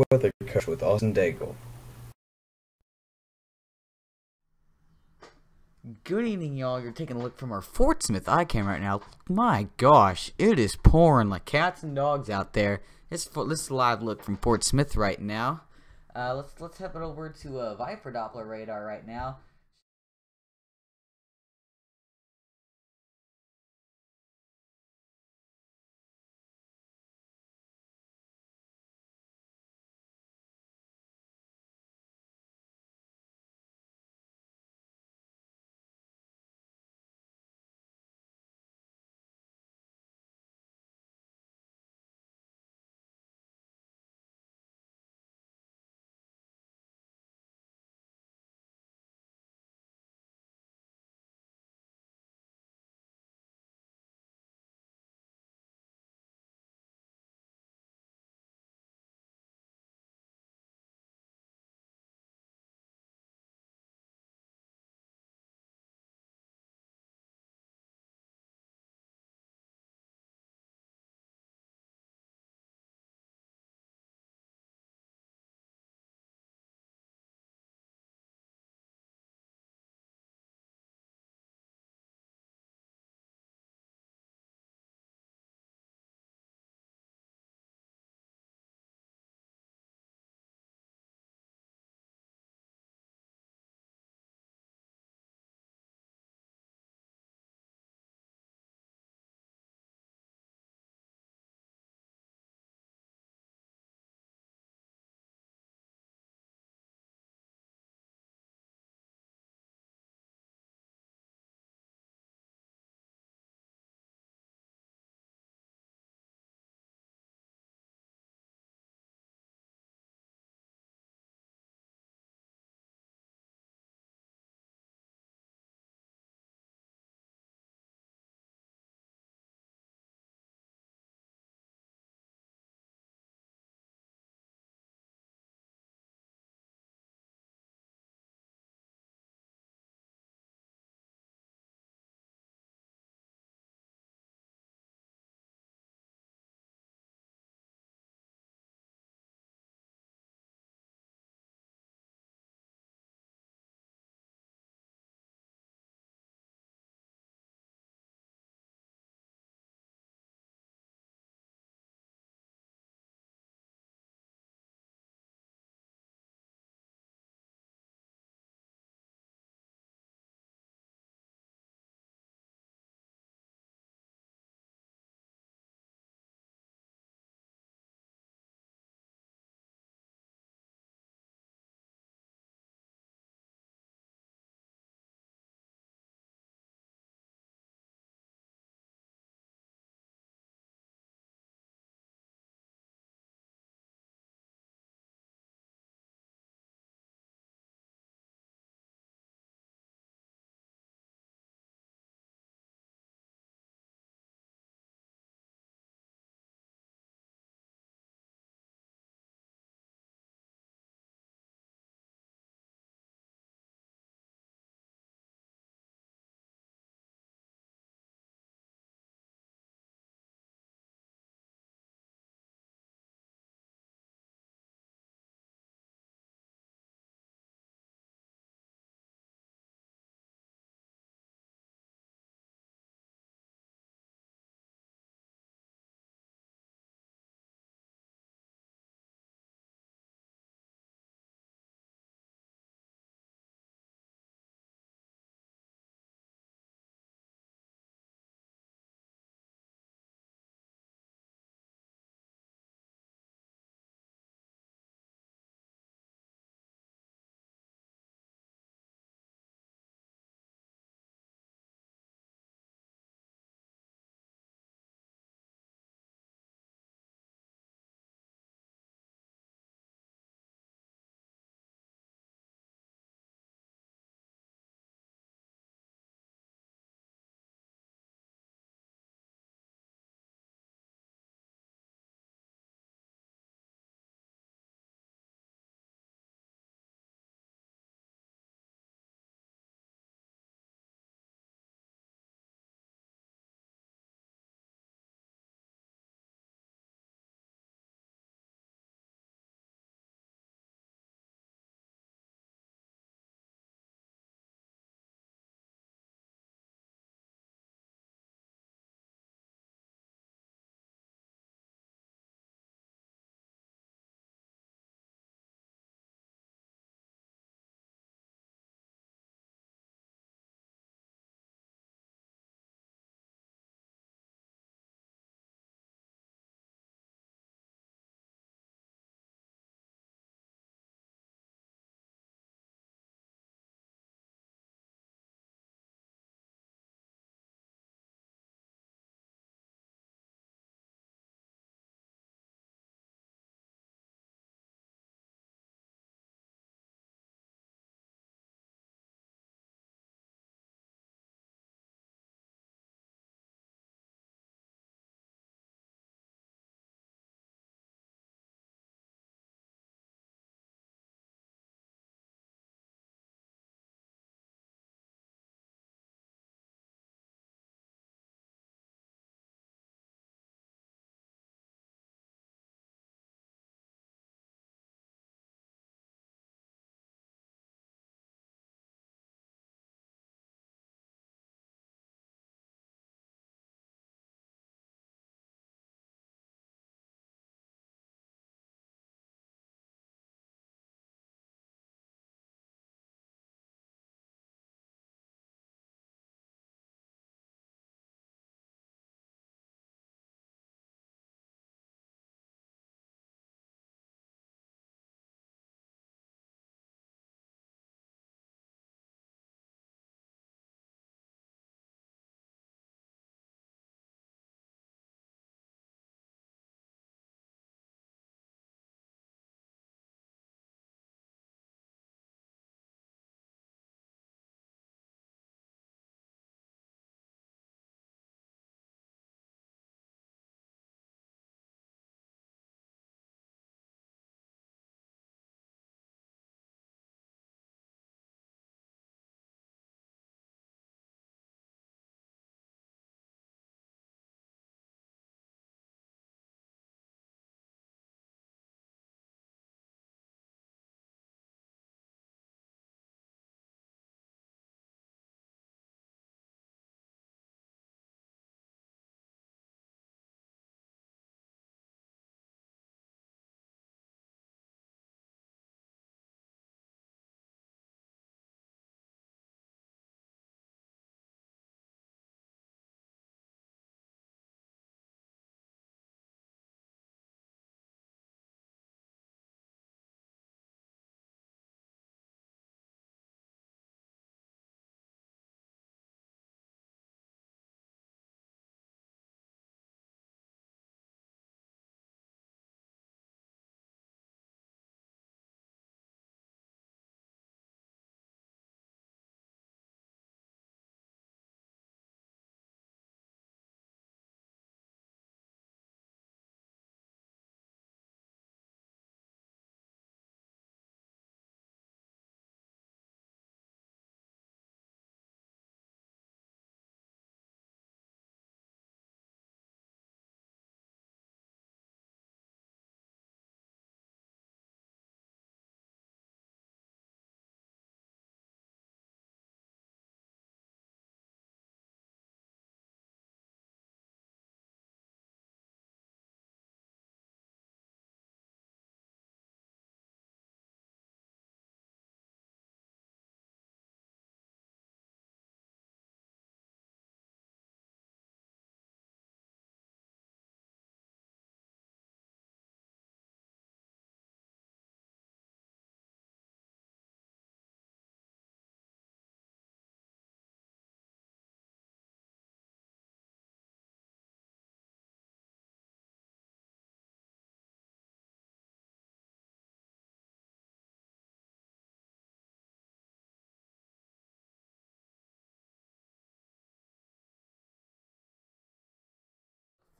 Weather Coach with Austin Daigle. Good evening, y'all. You're taking a look from our Fort Smith iCam right now. My gosh, it is pouring like cats and dogs out there. This is a live look from Fort Smith right now. Let's head over to Viper Doppler radar right now.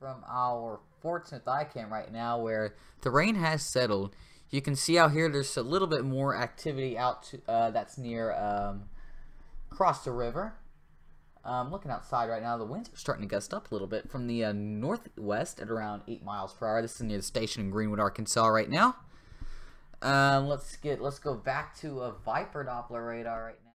from our Fort Smith iCam right now where the rain has settled. You can see out here there's a little bit more activity out to, that's near across the river. Looking outside right now, the winds are starting to gust up a little bit from the northwest at around 8 miles per hour. This is near the station in Greenwood, Arkansas right now. Let's go back to a Viper Doppler radar right now.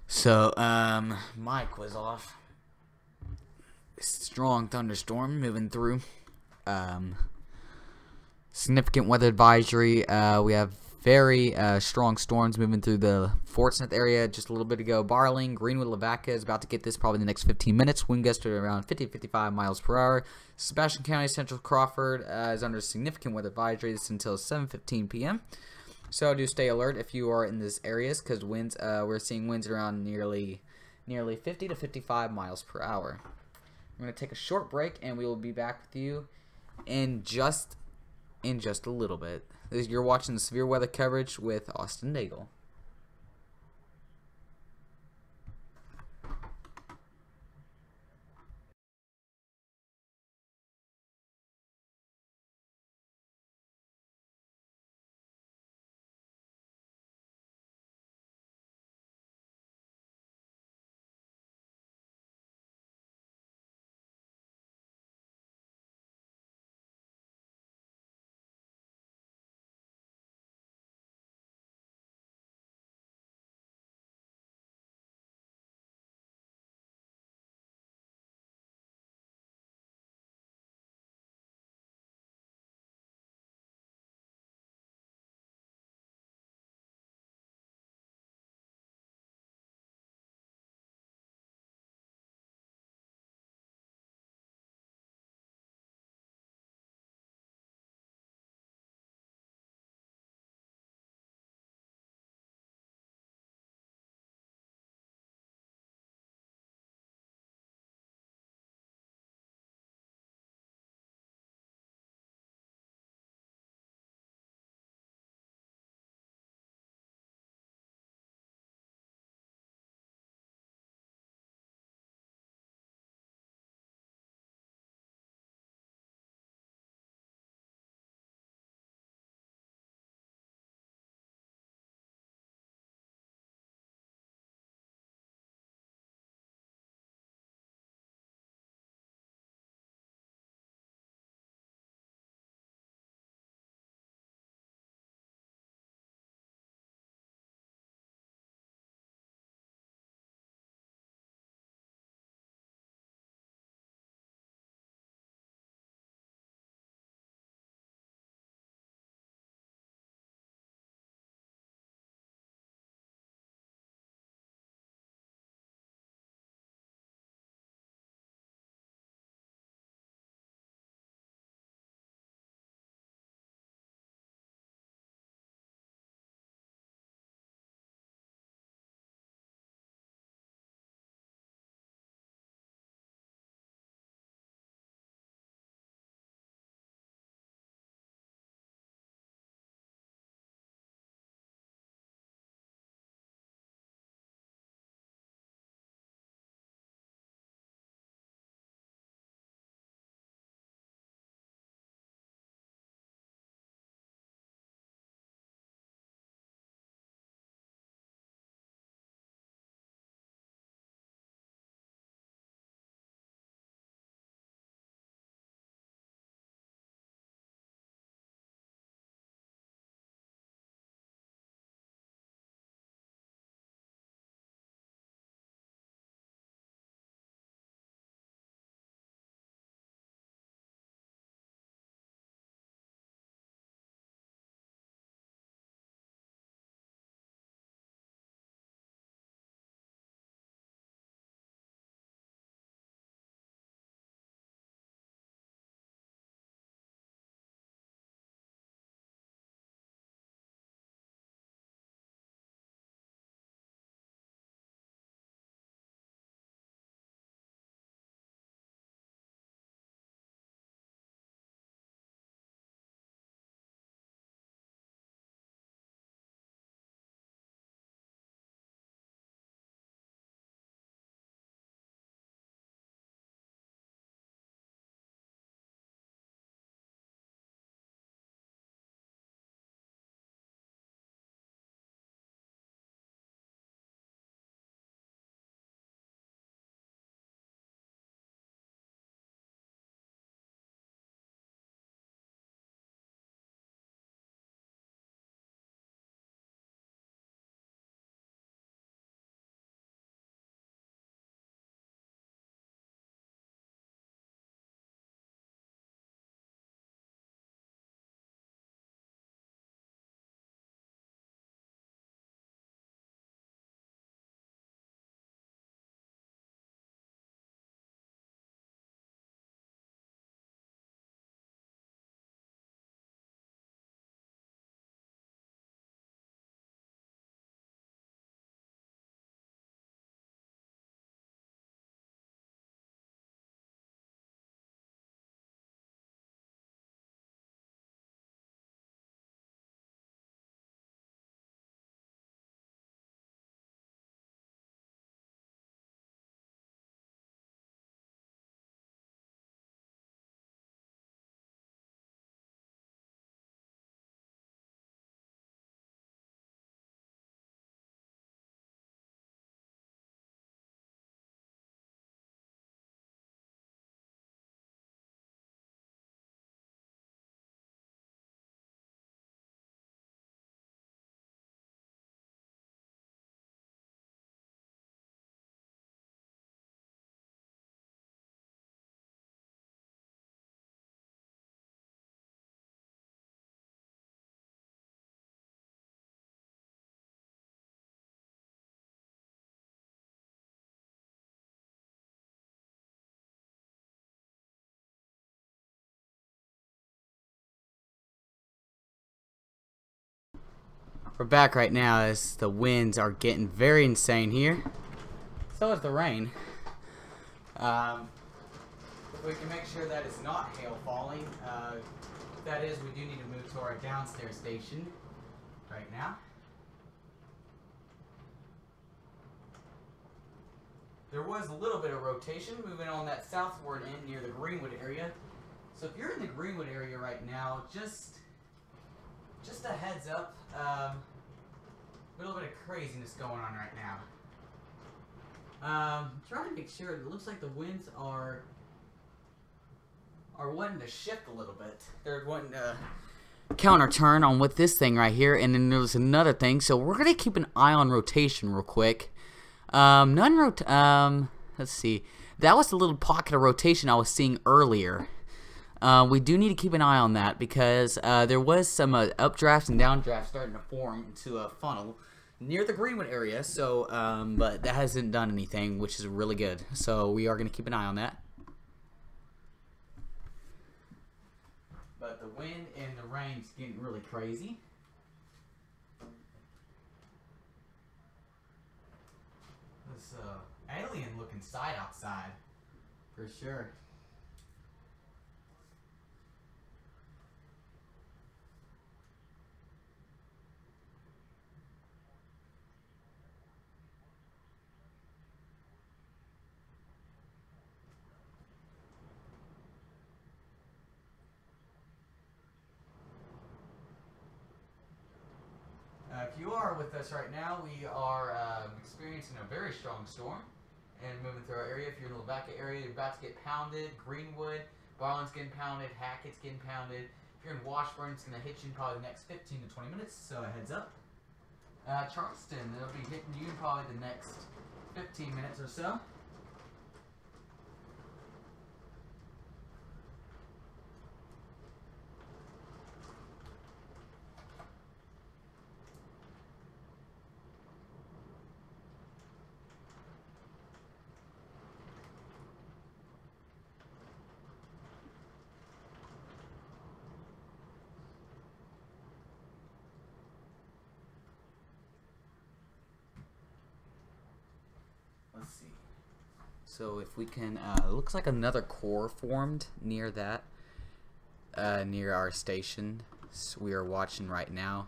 So, mic was off. Strong thunderstorm moving through. Significant weather advisory. We have very strong storms moving through the Fort Smith area just a little bit ago. Barling, Greenwood, Lavaca is about to get this probably in the next 15 minutes. Wind gusts are around 50 to 55 miles per hour. Sebastian County, Central Crawford is under significant weather advisory. This is until 7:15 p.m. So do stay alert if you are in these areas because winds. We're seeing winds around nearly 50 to 55 miles per hour. I'm going to take a short break and we will be back with you in just a little bit. You're watching the severe weather coverage with Austin Daigle. We're back right now as the winds are getting very insane here. So is the rain. If we can make sure that it's not hail falling, that is, we do need to move to our downstairs station right now. There was a little bit of rotation moving on that southward end near the Greenwood area. So if you're in the Greenwood area right now, just a heads up, a little bit of craziness going on right now. Trying to make sure, it looks like the winds are wanting to shift a little bit. They're wanting to counter turn on with this thing right here, and then there's another thing. So we're gonna keep an eye on rotation real quick. Let's see. That was the little pocket of rotation I was seeing earlier. We do need to keep an eye on that because there was some updrafts and downdrafts starting to form into a funnel near the Greenwood area. So, but that hasn't done anything, which is really good. So we are going to keep an eye on that. But the wind and the rain's getting really crazy. This alien-looking sight outside, for sure. If you are with us right now, we are experiencing a very strong storm and moving through our area. If you're in the Lavaca area, you're about to get pounded. Greenwood, Barlin's getting pounded. Hackett's getting pounded. If you're in Washburn, it's going to hit you in probably the next 15 to 20 minutes, so a heads up. Charleston, it'll be hitting you in probably the next 15 minutes or so. Let's see. So if we can, looks like another core formed near that, near our station. So we are watching right now.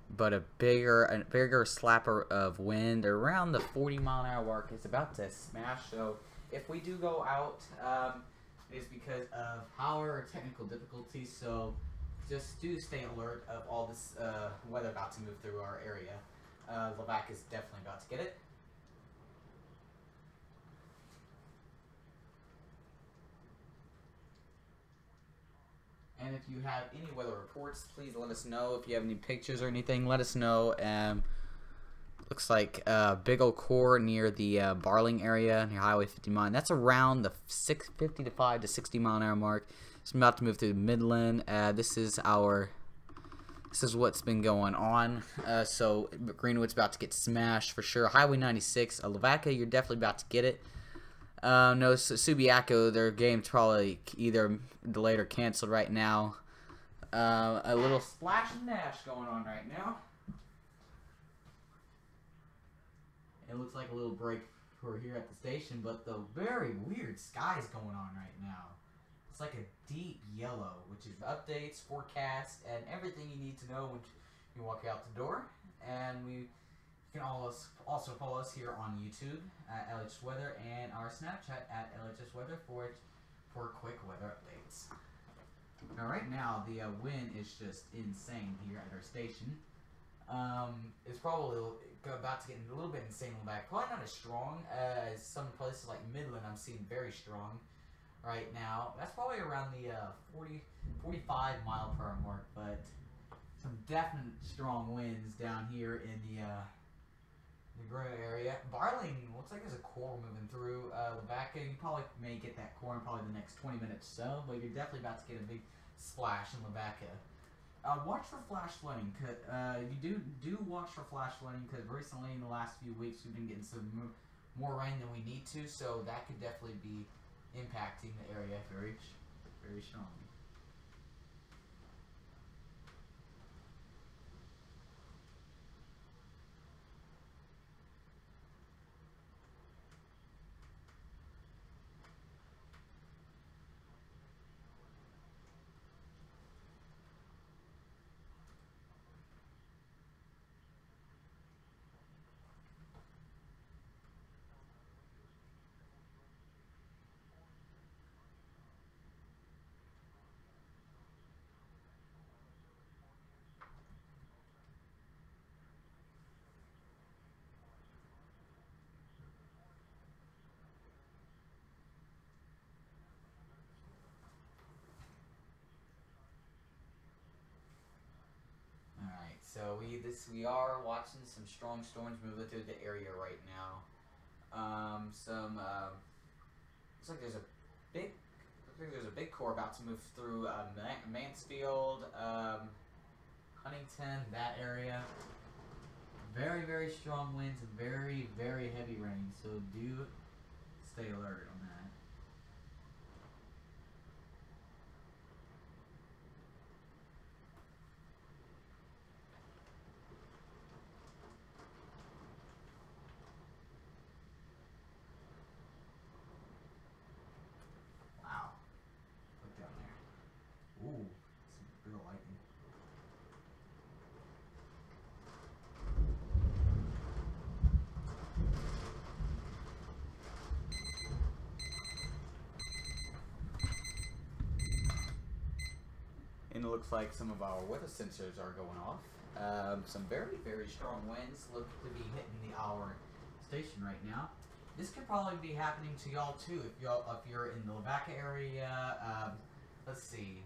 But a bigger slapper of wind around the 40-mile-an-hour mark is about to smash. So if we do go out, it's because of power or technical difficulties. So just do stay alert of all this weather about to move through our area. Lavaca is definitely about to get it. And if you have any weather reports, please let us know. If you have any pictures or anything, let us know. Looks like a big old core near the Barling area, near Highway 59. That's around the 55 to 60 mile an hour mark. It's about to move through Midland. This is what's been going on. So Greenwood's about to get smashed for sure. Highway 96, Lavaca, you're definitely about to get it. No, Subiaco, their game's probably either delayed or canceled right now. A little splash and dash going on right now. It looks like a little break for here at the station, but the very weird skies going on right now. It's like a deep yellow, which is updates, forecast, and everything you need to know when you walk out the door. And you can also follow us here on YouTube at LHS Weather and our Snapchat at LHS Weather for quick weather updates. Now right now the wind is just insane here at our station. It's probably about to get a little bit insane in the back. Probably not as strong as some places like Midland I'm seeing very strong right now. That's probably around the 45 mile per hour mark, but some definite strong winds down here in the Greenwood area. Barling looks like there's a core moving through Lavaca. You probably may get that core in probably the next 20 minutes or so, but you're definitely about to get a big splash in Lavaca. Watch for flash flooding. You do watch for flash flooding because recently in the last few weeks we've been getting some more rain than we need to, so that could definitely be impacting the area very strongly. So we are watching some strong storms moving through the area right now. Looks like there's a big core about to move through Mansfield, Huntington, that area. Very, very strong winds and very, very heavy rain. So do stay alert on that. Wow. Look down there. Ooh, some real lightning. And it looks like some of our weather sensors are going off. Some very, very strong winds look to be hitting our station right now. This could probably be happening to y'all too if you're in the Lavaca area. Let's see,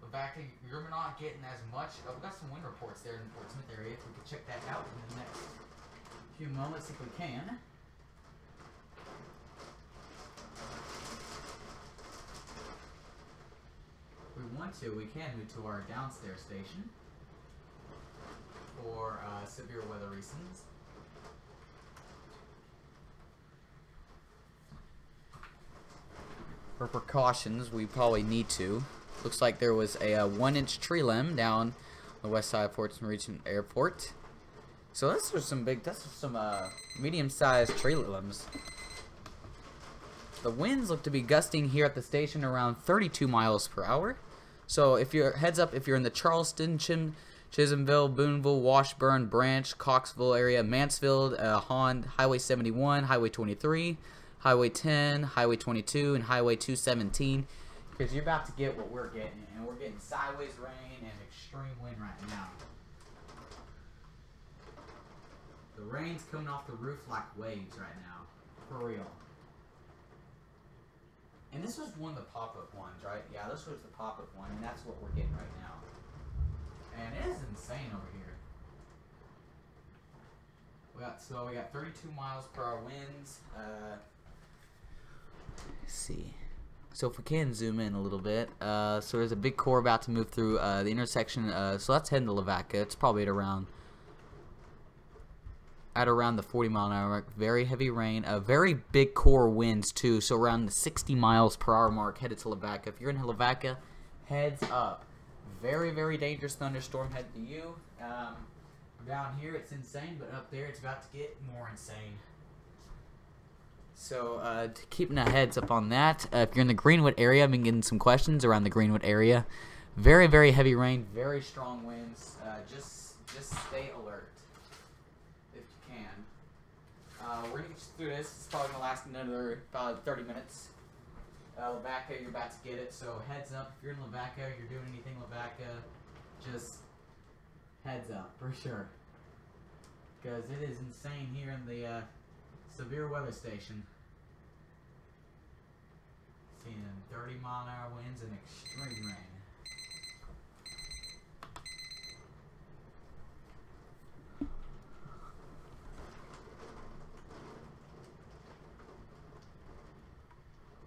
Lavaca, you're not getting as much. We've got some wind reports there in the Fort Smith area. If we could check that out in the next few moments, if we can. If we want to, we can move to our downstairs station for severe weather reasons. For precautions, we probably need to. Looks like there was a 1-inch tree limb down the west side of Fort Smith Region Airport. So that's some medium-sized tree limbs. The winds look to be gusting here at the station around 32 miles per hour. So if you're heads up, if you're in the Charleston, Chisholmville, Boonville, Washburn, Branch, Coxville area, Mansfield, Highway 71, Highway 23, Highway 10, Highway 22, and Highway 217, because you're about to get what we're getting, and we're getting sideways rain and extreme wind right now. The rain's coming off the roof like waves right now, for real. And this was one of the pop-up ones, right? Yeah, this was the pop-up one, and that's what we're getting right now. And it is insane over here. We got 32 miles per hour winds. Let's see. So if we can zoom in a little bit, so there's a big core about to move through the intersection. So that's heading to Lavaca. It's probably at around the 40-mile-an-hour mark. Very heavy rain. Very big core winds too. So around the 60 miles per hour mark, headed to Lavaca. If you're in Lavaca, heads up. Very, very dangerous thunderstorm headed to you. Down here it's insane, but up there it's about to get more insane. So keeping a heads up on that. If you're in the Greenwood area, I've been getting some questions around the Greenwood area. Very, very heavy rain, very strong winds. Just stay alert if you can. We're gonna get you through this. It's probably gonna last another about 30 minutes. Lavaca, you're about to get it. So heads up if you're in Lavaca, you're doing anything Lavaca, just heads up for sure, because it is insane here in the severe weather station. Seeing 30-mile-an-hour winds and extreme rain.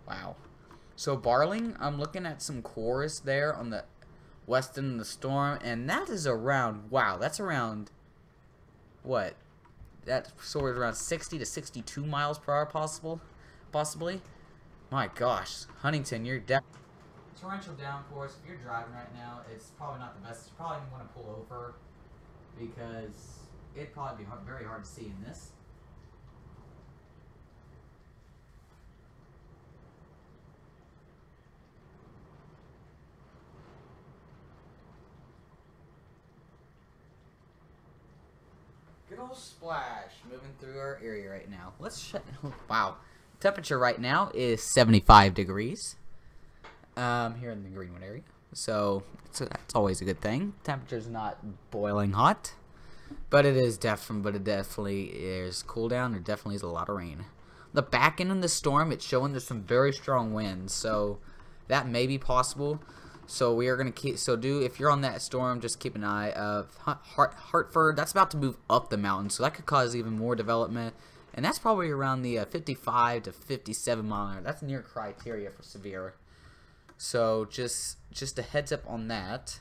Wow. So Barling, I'm looking at some cores there on the west end of the storm, and that is around, wow, that's around, what? That sort of around 60 to 62 miles per hour possibly. My gosh, Huntington, you're definitely torrential downpours. If you're driving right now, it's probably not the best. You probably want to pull over because it'd probably be very hard to see in this. Good old splash moving through our area right now. Wow. Temperature right now is 75 degrees here in the Greenwood area. So that's always a good thing. Temperature's not boiling hot, but it definitely is cool down. There definitely is a lot of rain. The back end of the storm, it's showing there's some very strong winds, so that may be possible. So we are gonna keep. So if you're on that storm, just keep an eye of Hartford. That's about to move up the mountain, so that could cause even more development. And that's probably around the 55 to 57 mile an hour. That's near criteria for severe. So just a heads up on that.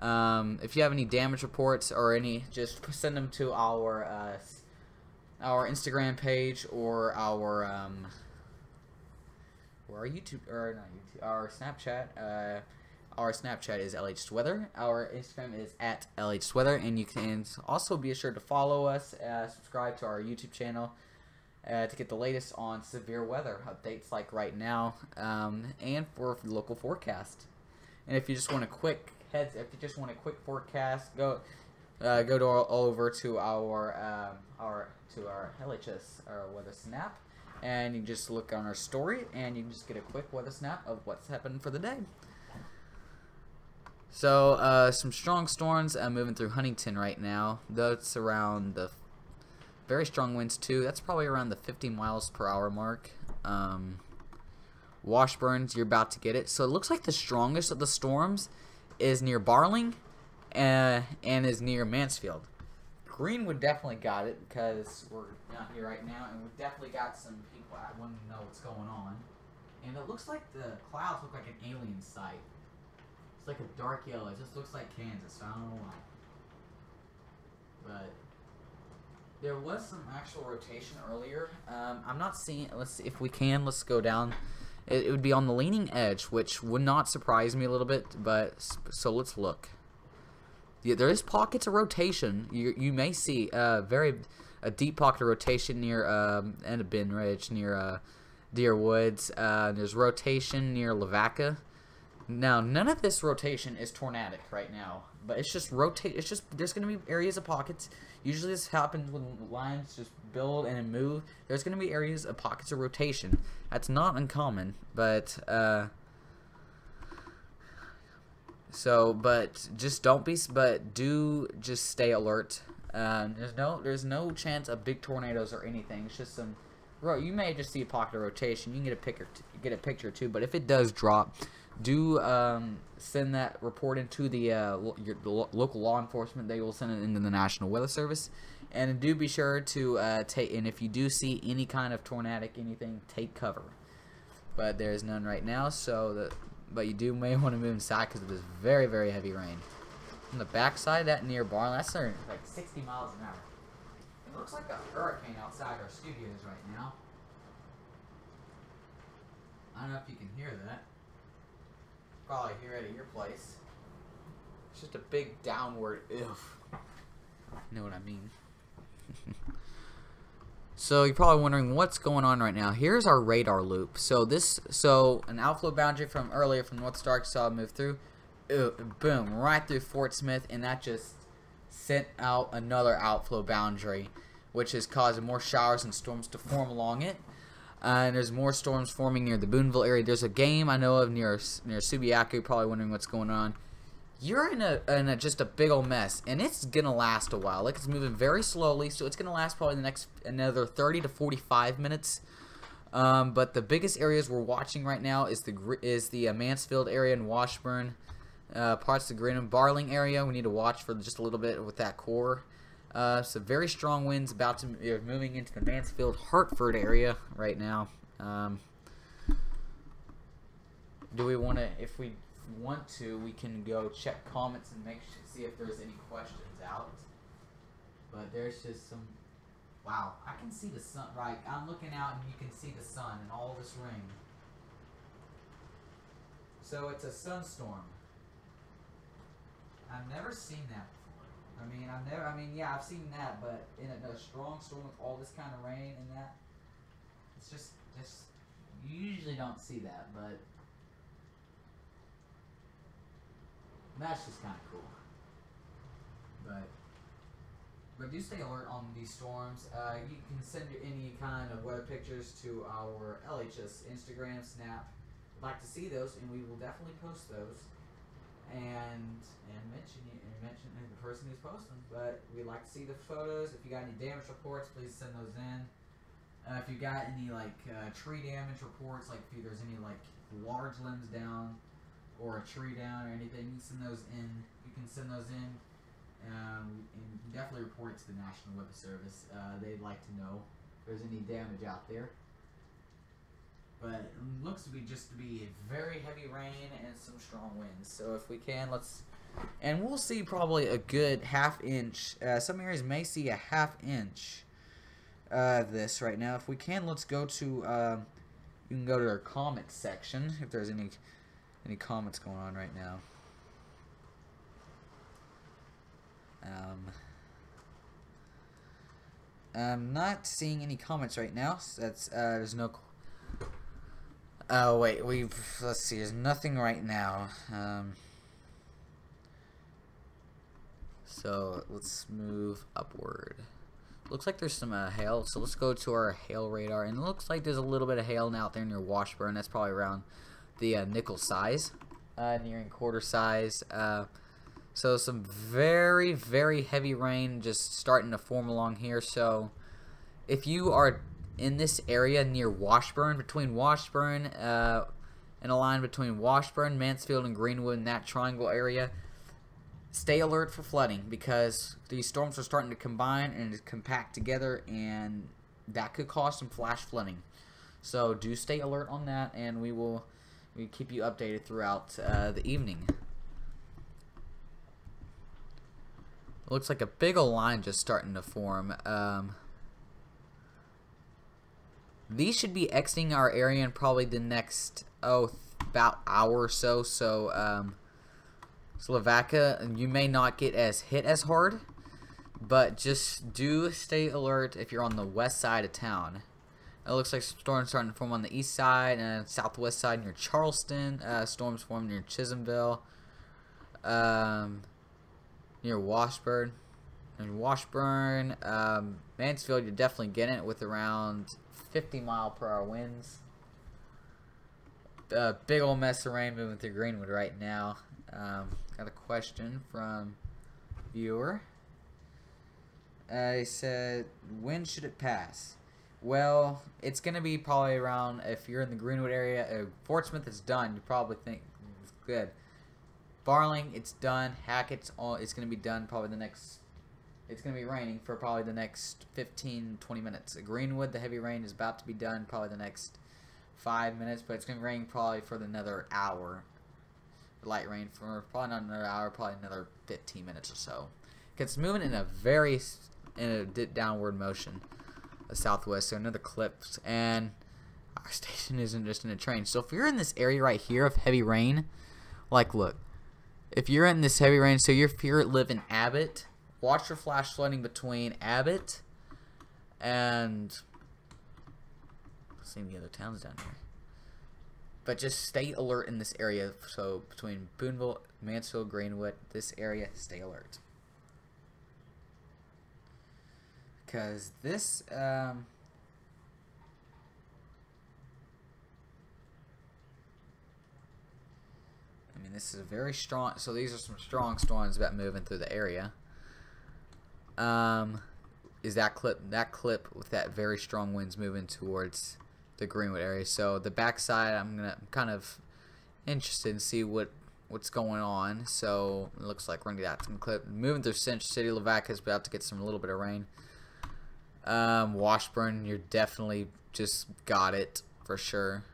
If you have any damage reports or any, just send them to our Instagram page or our YouTube, or not YouTube, our Snapchat. Our Snapchat is LHSweather. Our Instagram is at LHSweather, and you can also be sure to follow us, subscribe to our YouTube channel to get the latest on severe weather updates like right now, and for local forecast. And if you just want a quick forecast, go all over to our LHS weather snap, and you just look on our story, and you can just get a quick weather snap of what's happened for the day. So some strong storms moving through Huntington right now. That's around the very strong winds too. That's probably around the 50 miles per hour mark. Washburns, you're about to get it. So it looks like the strongest of the storms is near Barling and is near Mansfield. Greenwood definitely got it because we're down here right now, and we've definitely got some people that want to know what's going on. And it looks like the clouds look like an alien sight. It's like a dark yellow. It just looks like Kansas. So I don't know why. But there was some actual rotation earlier. I'm not seeing. Let's see if we can. Let's go down. It would be on the leaning edge, which would not surprise me a little bit. But so let's look. Yeah, there is pockets of rotation. You may see a deep pocket of rotation near Endabin Ridge, near Deer Woods. There's rotation near Lavaca. Now, none of this rotation is tornadic right now, but it's just rotate. It's just there's going to be areas of pockets. Usually, this happens when lines just build and move. There's going to be areas of pockets of rotation. That's not uncommon, but but just don't be. But do just stay alert. There's no chance of big tornadoes or anything. It's just some. You may just see a pocket of rotation. You can get a picture too. But if it does drop, do send that report into the local law enforcement. They will send it into the National Weather Service, and do be sure to take. And if you do see any kind of tornadic anything, take cover. But there is none right now. But you may want to move inside because of this very, very heavy rain. On the backside, that near Barling, that's like 60 miles an hour. It looks like a hurricane outside our studios right now. I don't know if you can hear that. Probably hear it at your place. It's just a big downward oof. You know what I mean? So you're probably wondering what's going on right now. Here's our radar loop. So an outflow boundary from earlier from North Star Arkansas moved through. Boom, right through Fort Smith, and that just sent out another outflow boundary, which is causing more showers and storms to form along it. And there's more storms forming near the Boonville area. There's a game I know of near Subiaco. You're probably wondering what's going on. You're in just a big old mess, and it's gonna last a while. Like, it's moving very slowly, so it's gonna last probably the next another 30 to 45 minutes. But the biggest areas we're watching right now is the Mansfield area and Washburn, parts of the Greenham Barling area. We need to watch for just a little bit with that core. So very strong winds moving into the Mansfield Hartford area right now. Do we want to? If we want to, we can go check comments and see if there's any questions out. But there's just some. Wow, I can see the sun. Right, I'm looking out and you can see the sun and all this rain. So it's a sunstorm. I've never seen that before. Yeah, I've seen that, but in a strong storm with all this kind of rain and that, it's just you usually don't see that, but that's just kind of cool. But do stay alert on these storms. You can send any kind of weather pictures to our LHS Instagram, Snap. We'd like to see those, and we will definitely post those. And mention the person who's posting. But we'd like to see the photos. If you got any damage reports, please send those in. If you got any tree damage reports, like if there's any large limbs down, or a tree down or anything, you can send those in. And you can definitely report it to the National Weather Service. They'd like to know if there's any damage out there. But it looks to be a very heavy rain and some strong winds. So if we can, and we'll see probably a good ½ inch. Some areas may see a ½ inch of this right now. If we can, let's go to, you can go to our comments section if there's any comments going on right now. I'm not seeing any comments right now. So that's there's no. Oh wait, let's see. There's nothing right now. So let's move upward. Looks like there's some hail. So let's go to our hail radar, and it looks like there's a little bit of hail out there near Washburn. That's probably around the nickel size, nearing quarter size. So some very, very heavy rain just starting to form along here. So if you are in this area near Washburn, between Washburn and a line between Washburn, Mansfield, and Greenwood, in that triangle area, stay alert for flooding, because these storms are starting to combine and compact together, and that could cause some flash flooding. So do stay alert on that, and we keep you updated throughout the evening. Looks like a big old line just starting to form. These should be exiting our area in probably the next about hour or so. So Slovakia, you may not get hit as hard, but just do stay alert if you're on the west side of town. It looks like storms starting to form on the east side and southwest side near Charleston. Storms formed near Chisholmville. Near Washburn. Mansfield, you're definitely getting it with around 50-mile-per-hour winds. Big old mess of rain moving through Greenwood right now. Got a question from viewer. He said, when should it pass? Well, it's going to be probably around, if you're in the Greenwood area, Fort Smith is done. You probably think it's good. Barling, it's done. Hackett's it's going to be done probably it's going to be raining for probably the next 15-20 minutes. Greenwood, the heavy rain is about to be done probably the next 5 minutes, but it's going to rain probably for another hour. Light rain for probably not another hour, probably another 15 minutes or so. It's moving in a downward motion, a southwest, so another clip, and our station isn't just in a train. So if you're in this area right here of heavy rain, like look, if you're in this heavy rain, so if you live in Abbott, watch for flash flooding between Abbott and seeing the other towns down here. But just stay alert in this area. So between Boonville, Mansfield, Greenwood, this area, stay alert. Because this, I mean, this is a very strong. So these are some strong storms about moving through the area. Is that clip with that very strong winds moving towards the Greenwood area. So the backside, I'm kind of interested to see what's going on. So it looks like we're gonna get some clip moving through Central City. Lavaca is about to get a little bit of rain. Washburn, you're definitely just got it for sure,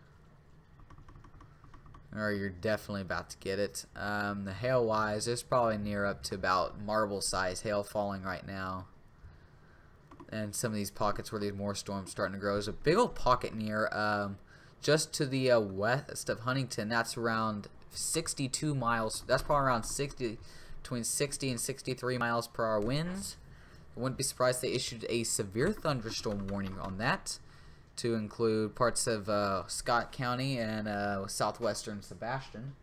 or you're definitely about to get it. The hail wise, there's probably near up to about marble size hail falling right now. And some of these pockets where there's more storms starting to grow. There's a big old pocket near just to the west of Huntington. That's around 62 miles. That's probably around between 60 and 63 miles per hour winds. I wouldn't be surprised they issued a severe thunderstorm warning on that, to include parts of Scott County and southwestern Sebastian.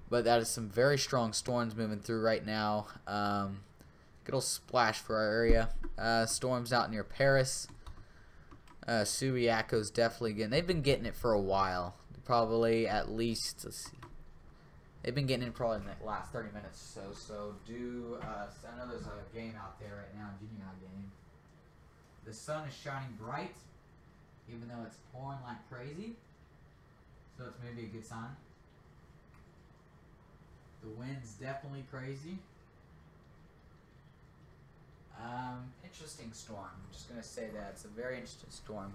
But that is some very strong storms moving through right now. Good old splash for our area. Storms out near Paris. Subiaco's definitely getting. They've been getting it for a while. Probably at least. Let's see. They've been getting it probably in the last 30 minutes or so. So do. I know there's a game out there right now, a junior high game. The sun is shining bright, even though it's pouring like crazy. So it's maybe a good sign. The wind's definitely crazy. Interesting storm. I'm just gonna say that it's a very interesting storm.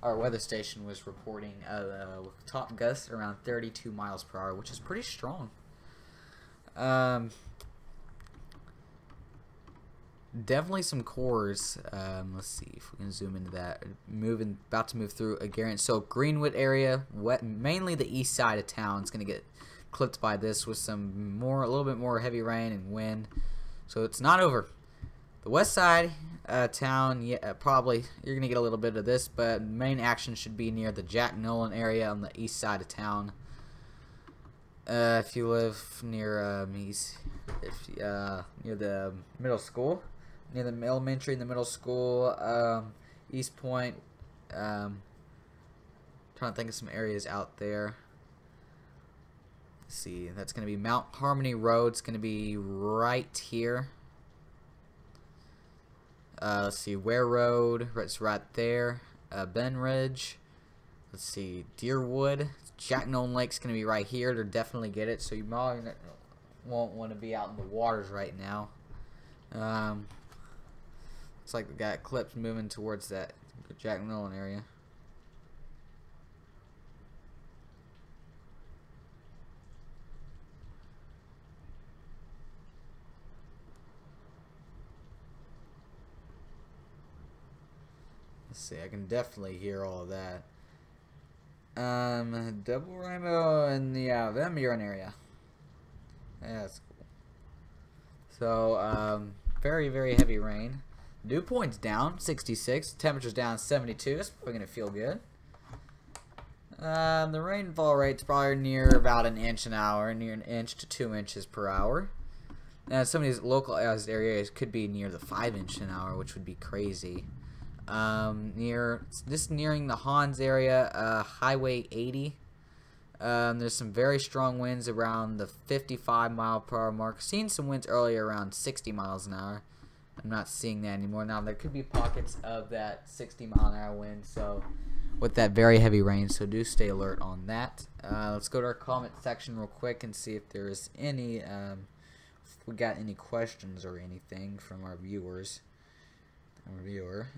Our weather station was reporting top gusts around 32 miles per hour, which is pretty strong. Definitely some cores. Let's see if we can zoom into that. About to move through a Garrett. So Greenwood area, mainly the east side of town, is gonna get clipped by this with a little bit more heavy rain and wind. So it's not over. The west side town, yeah, probably you're gonna get a little bit of this, but main action should be near the Jack Nolan area on the east side of town. If you live near near the middle school, near the elementary and the middle school, East Point. Trying to think of some areas out there. Let's see, that's gonna be Mount Harmony Road. It's gonna be right here. Let's see, Ware Road, it's right there. Ben Ridge. Let's see, Deerwood. Jack Nolan Lake's going to be right here. They'll definitely get it, so you probably won't want to be out in the waters right now. Looks like we got clips moving towards that Jack Nolan area. Let's see, I can definitely hear all of that. Double rainbow in the Van Buren area. Yeah, that's cool. So, very, very heavy rain. Dew point's down, 66. Temperature's down, 72. That's probably going to feel good. The rainfall rate's probably near about an inch an hour, near an inch to 2 inches per hour. Now, some of these localized areas could be near the 5 inch an hour, which would be crazy. Nearing the Hans area, Highway 80. There's some very strong winds around the 55 mile per hour mark. Seen some winds earlier around 60 miles an hour. I'm not seeing that anymore. Now there could be pockets of that 60 mile an hour wind, so with that very heavy rain, so do stay alert on that. Let's go to our comment section real quick and see if there's any if we got any questions or anything from our viewers.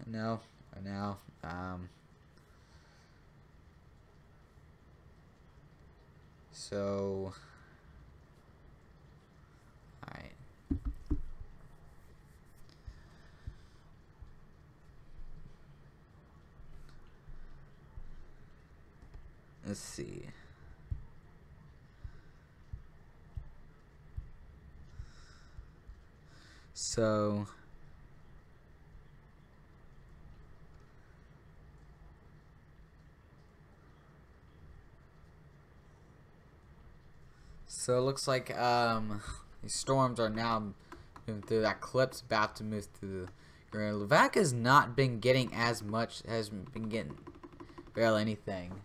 No. So, alright. Let's see. So, it looks like these storms are now moving through. That clip's about to move through. Lavaca's not been getting as much, hasn't been getting barely anything.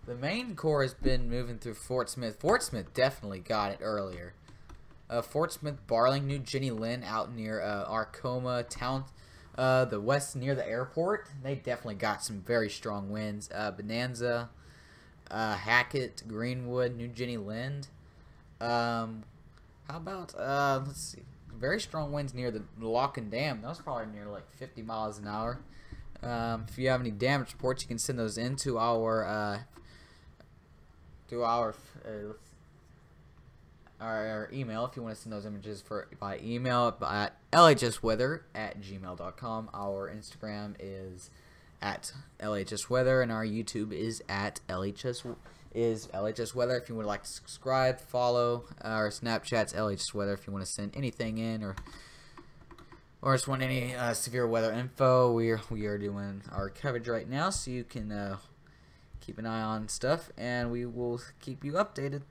The main core has been moving through Fort Smith. Fort Smith definitely got it earlier. Fort Smith, Barling, New Jenny Lynn, out near Arcoma town, the west near the airport. They definitely got some very strong winds. Bonanza, Hackett, Greenwood, New Jenny Lynn. How about let's see, very strong winds near the Lock and Dam. That was probably near like 50 miles an hour. If you have any damage reports, you can send those into our our email if you want to send those images by email at lhsweather@gmail.com. Our Instagram is at lhsweather, and our YouTube is at lhsweather. If you would like to subscribe, follow. Our Snapchat's lhsweather if you want to send anything in, or just want any severe weather info. We are doing our coverage right now, so you can keep an eye on stuff, and we will keep you updated.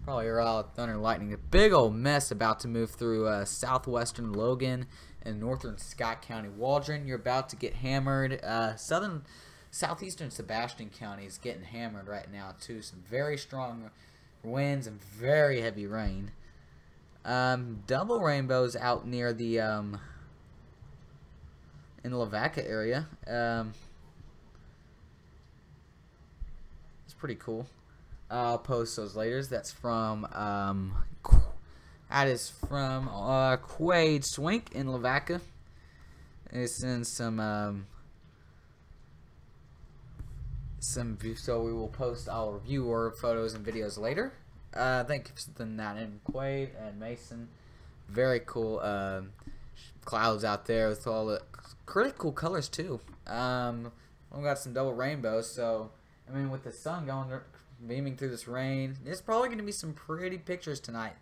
Probably thunder and lightning. A big old mess about to move through southwestern Logan and northern Scott County. Waldron, you're about to get hammered. Southeastern Sebastian County is getting hammered right now too. Some very strong winds and very heavy rain. Double rainbows out near the in the Lavaca area. It's pretty cool. I'll post those later. That's from Quade Swink in Lavaca. It's in some so we will post our review or photos and videos later. Thank you for sending that in, Quade and Mason. Very cool clouds out there with all the pretty cool colors too. We got some double rainbows, so I mean with the sun beaming through this rain, there's probably going to be some pretty pictures tonight.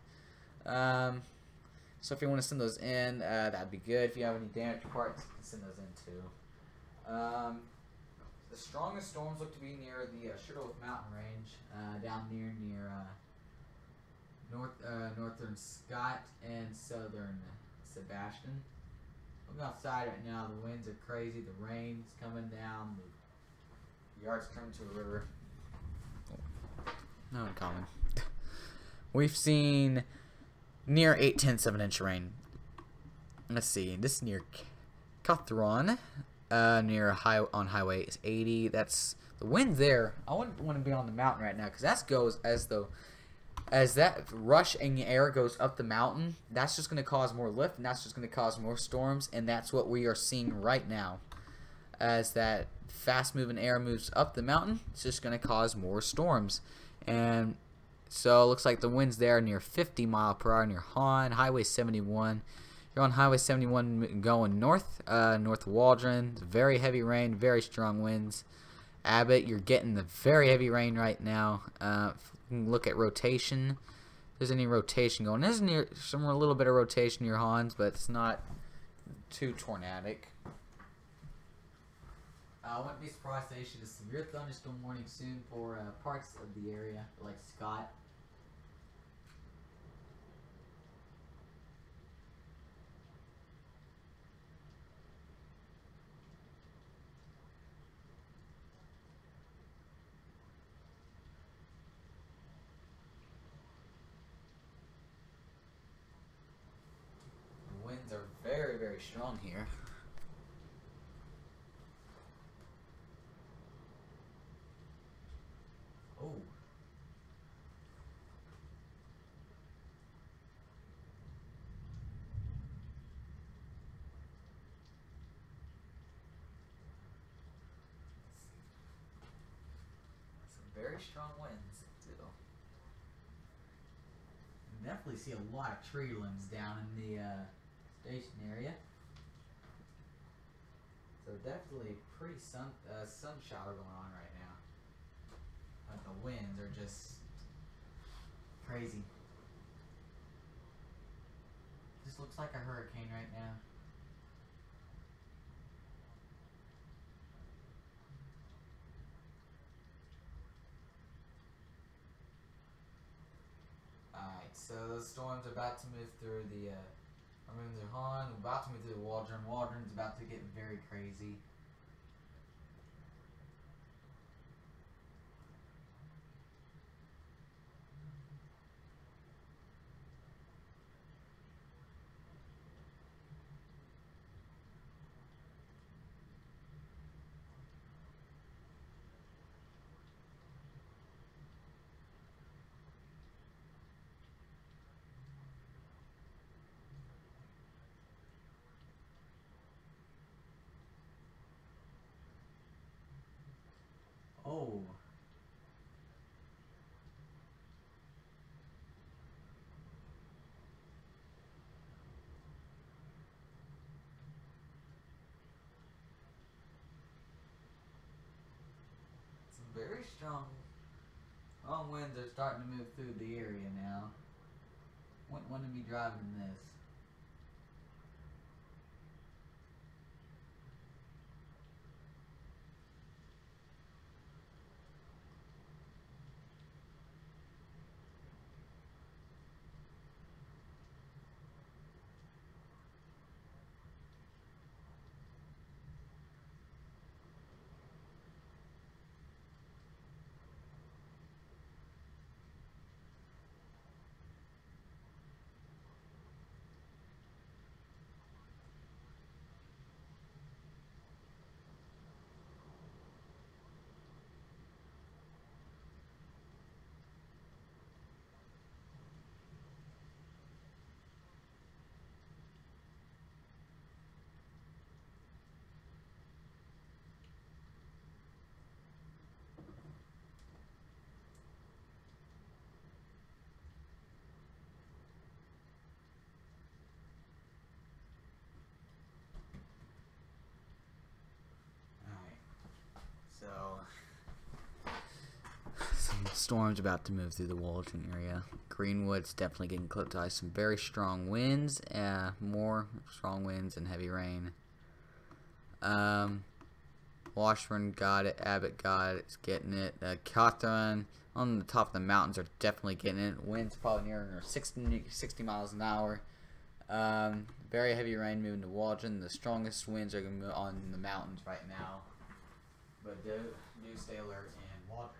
So if you want to send those in, that'd be good. If you have any damaged parts, you can send those in too. The strongest storms look to be near the Sugarloaf Mountain Range, down near northern Scott and southern Sebastian. I'm outside right now. The winds are crazy. The rain's coming down. The yard's turned to a river. No uncommon. We've seen near 8/10 of an inch of rain. Let's see. This is near Cuthron, near on Highway 80. That's the wind there. I wouldn't want to be on the mountain right now because that goes as that rushing air goes up the mountain. That's just going to cause more lift, and that's just going to cause more storms, and that's what we are seeing right now. As that fast-moving air moves up the mountain, it's just going to cause more storms. And so it looks like the winds there are near 50 mile per hour near Hahn, Highway 71. You're on Highway 71 going north, north Waldron. Very heavy rain, very strong winds. Abbott, you're getting the very heavy rain right now. Look at rotation. If there's any rotation going, there's a little bit of rotation near Hans, but it's not too tornadic. I wouldn't be surprised to issue a severe thunderstorm warning soon for parts of the area, like Scott. The winds are very, very strong here. Oh. Some very strong winds, too. You definitely see a lot of tree limbs down in the station area. So definitely pretty sun shower going on right now. But the winds are just crazy. This looks like a hurricane right now. Alright, so the storm's about to move through the moving through Hahn, about to move through Waldron. Waldron's about to get very crazy. Oh. Some very strong winds are starting to move through the area now. Wouldn't want to be driving this. Storm's about to move through the Waldron area. Greenwood's definitely getting clipped by some very strong winds. More strong winds and heavy rain. Washburn got it. Abbott got it. It's getting it. Cawthron on the top of the mountains are definitely getting it. Winds probably near 60 miles an hour. Very heavy rain moving to Waldron. The strongest winds are going to move on the mountains right now. But do stay alert in Waldron.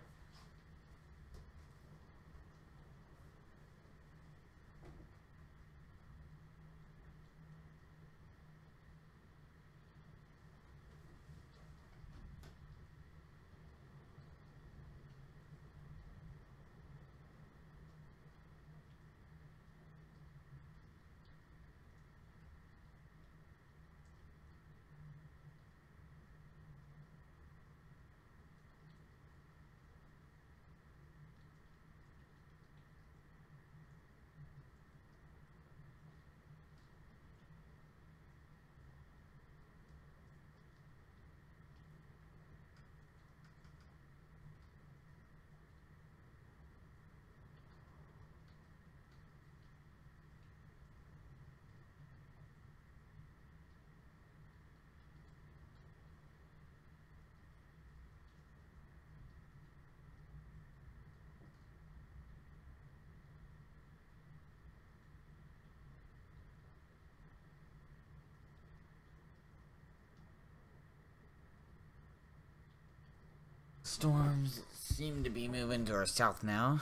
Storms seem to be moving to our south now,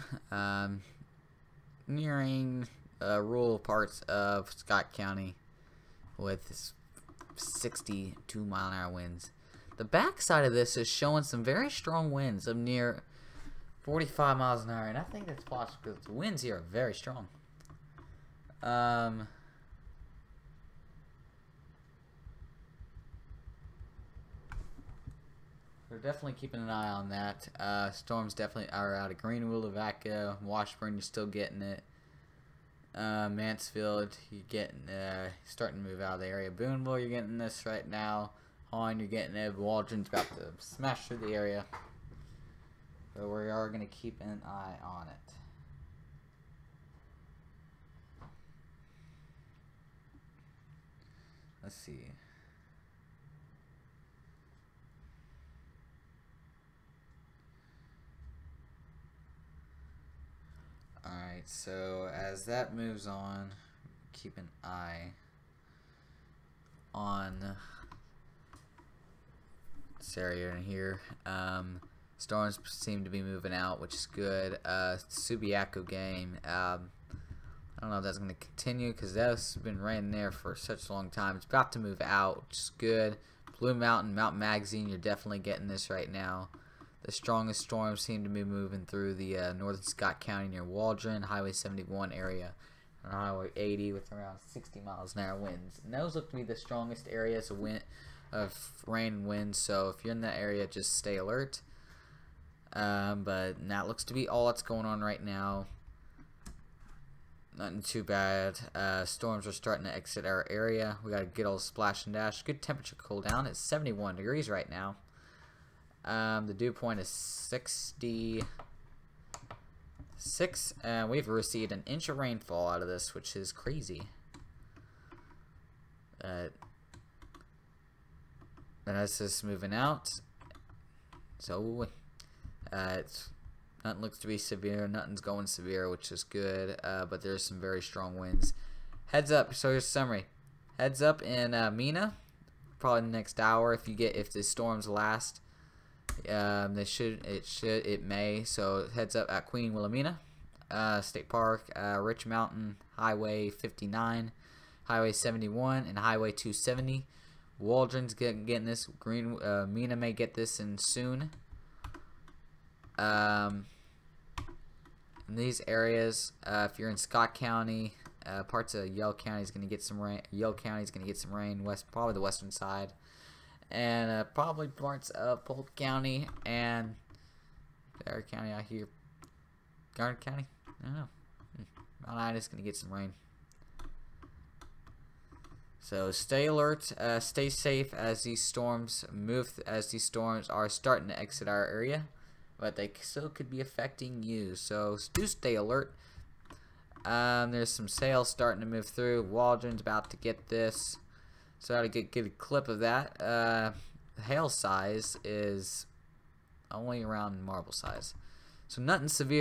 nearing rural parts of Scott County with 62-mile-an-hour winds. The backside of this is showing some very strong winds of near 45 miles an hour, and I think that's possible because the winds here are very strong. We're definitely keeping an eye on that. Storms definitely are out of Greenwood, Lavaca, Washburn. You're still getting it. Mansfield, you're getting starting to move out of the area. Boonville, you're getting this right now. Hawn, you're getting it. Waldron's about to smash through the area. But we are going to keep an eye on it. Let's see. Alright, so as that moves on, keep an eye on this area in here. Storms seem to be moving out, which is good. Subiaco game, I don't know if that's going to continue because that's been raining there for such a long time. It's about to move out, which is good. Blue Mountain, Mount Magazine, you're definitely getting this right now. The strongest storms seem to be moving through the northern Scott County near Waldron, Highway 71 area, and Highway 80 with around 60 miles an hour winds. And those look to be the strongest areas of rain and wind, so if you're in that area, just stay alert. But that looks to be all that's going on right now. Nothing too bad. Storms are starting to exit our area. We got a good old splash and dash. Good temperature cool down. It's 71 degrees right now. The dew point is 66, and we've received an inch of rainfall out of this, which is crazy. And that's just moving out. So, nothing looks to be severe. Nothing's going severe, which is good. But there's some very strong winds. Heads up. So here's a summary. Heads up in Mena. Probably the next hour if the storms last. It may. So heads up at Queen Wilhelmina State Park, Rich Mountain, Highway 59, Highway 71, and Highway 270. Waldron's getting this. Mena may get this in soon. In these areas, if you're in Scott County, parts of Yell County is going to get some rain. Yell County is going to get some rain. Probably the western side. And probably parts of Polk County and Bear County out here. Garden County? I don't know. Mount Ida is going to get some rain. So stay alert, stay safe as these storms move, as these storms are starting to exit our area. but they still could be affecting you. So do stay alert. There's some sails starting to move through. Waldron's about to get this. So I gotta get a clip of that. Hail size is only around marble size. So nothing severe.